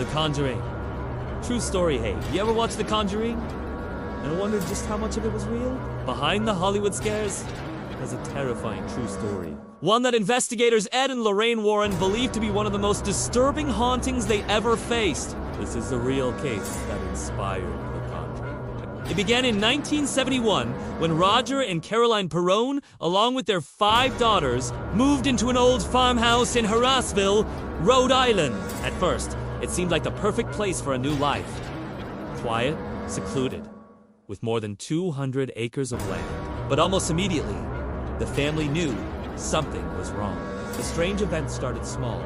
The Conjuring. True story, hey. You ever watch The Conjuring? And wondered just how much of it was real? Behind the Hollywood scares, there's a terrifying true story. One that investigators Ed and Lorraine Warren believe to be one of the most disturbing hauntings they ever faced. This is a real case that inspired The Conjuring. It began in 1971 when Roger and Caroline Perrone, along with their 5 daughters, moved into an old farmhouse in Harrisville, Rhode Island. At first, it seemed like the perfect place for a new life. Quiet, secluded, with more than 200 acres of land. But almost immediately, the family knew something was wrong. The strange events started small.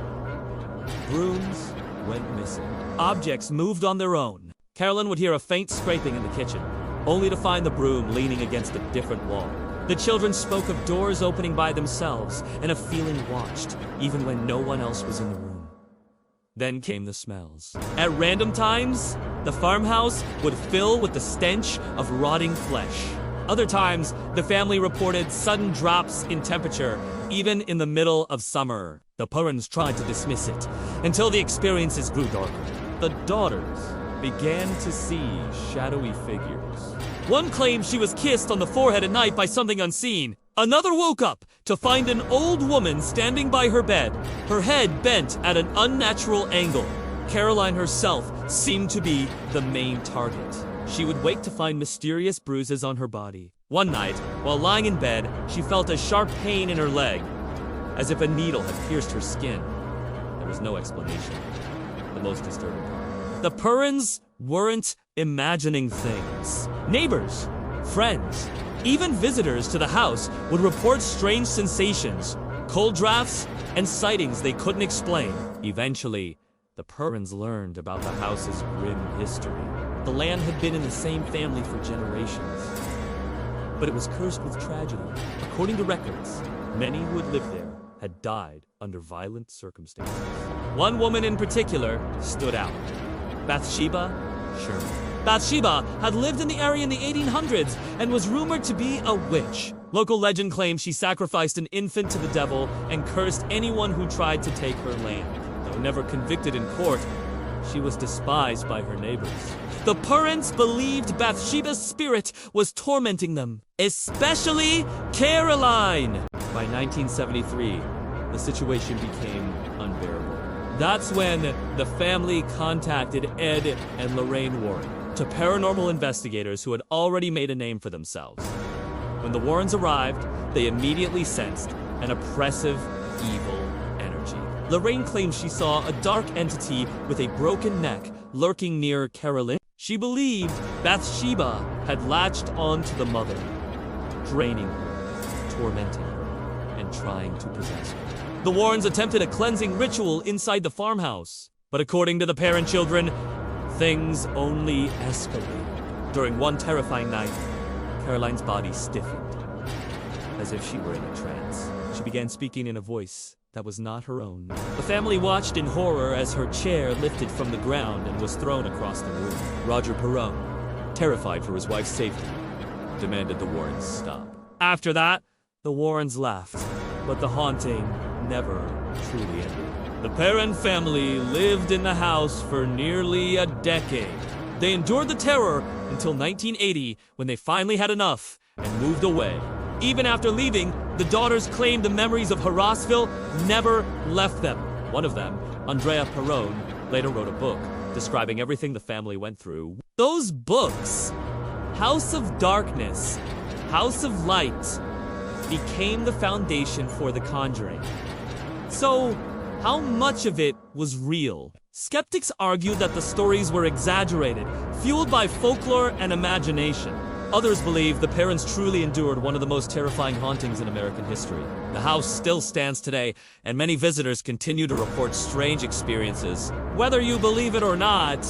Brooms went missing. Objects moved on their own. Carolyn would hear a faint scraping in the kitchen, only to find the broom leaning against a different wall. The children spoke of doors opening by themselves and of feeling watched, even when no one else was in the room. Then came the smells. At random times, the farmhouse would fill with the stench of rotting flesh. Other times, the family reported sudden drops in temperature, even in the middle of summer. The Perrons tried to dismiss it, until the experiences grew darker. The daughters began to see shadowy figures. One claimed she was kissed on the forehead at night by something unseen. Another woke up to find an old woman standing by her bed, her head bent at an unnatural angle. Caroline herself seemed to be the main target. She would wake to find mysterious bruises on her body. One night, while lying in bed, she felt a sharp pain in her leg, as if a needle had pierced her skin. There was no explanation. The most disturbing part: the Perrons weren't imagining things. Neighbors, friends, even visitors to the house would report strange sensations, cold drafts, and sightings they couldn't explain. Eventually, the Perrons learned about the house's grim history. The land had been in the same family for generations, but it was cursed with tragedy. According to records, many who had lived there had died under violent circumstances. One woman in particular stood out: Bathsheba Sherman. Bathsheba had lived in the area in the 1800s and was rumored to be a witch. Local legend claims she sacrificed an infant to the devil and cursed anyone who tried to take her land. Though never convicted in court, she was despised by her neighbors. The Perrons believed Bathsheba's spirit was tormenting them, especially Caroline. By 1973, the situation became unbearable. That's when the family contacted Ed and Lorraine Warren, to paranormal investigators who had already made a name for themselves. When the Warrens arrived, they immediately sensed an oppressive, evil energy. Lorraine claimed she saw a dark entity with a broken neck lurking near Caroline. She believed Bathsheba had latched onto the mother, draining her, tormenting her, and trying to possess her. The Warrens attempted a cleansing ritual inside the farmhouse, but according to the parent children, things only escalated. During one terrifying night, Caroline's body stiffened, as if she were in a trance. She began speaking in a voice that was not her own. The family watched in horror as her chair lifted from the ground and was thrown across the room. Roger Perrone, terrified for his wife's safety, demanded the Warrens stop. After that, the Warrens left, but the haunting never truly ended. The Perron family lived in the house for nearly a decade. They endured the terror until 1980, when they finally had enough and moved away. Even after leaving, the daughters claimed the memories of Harrisville never left them. One of them, Andrea Perrone, later wrote a book describing everything the family went through. Those books, House of Darkness, House of Light, became the foundation for The Conjuring. So, how much of it was real? Skeptics argued that the stories were exaggerated, fueled by folklore and imagination. Others believe the Perrons truly endured one of the most terrifying hauntings in American history. The house still stands today, and many visitors continue to report strange experiences. Whether you believe it or not,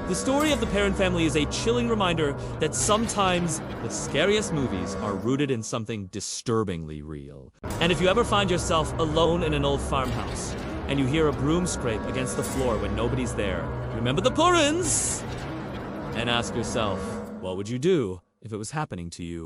the story of the Perron family is a chilling reminder that sometimes the scariest movies are rooted in something disturbingly real. And if you ever find yourself alone in an old farmhouse, and you hear a broom scrape against the floor when nobody's there, remember the Perrons! And ask yourself, what would you do if it was happening to you?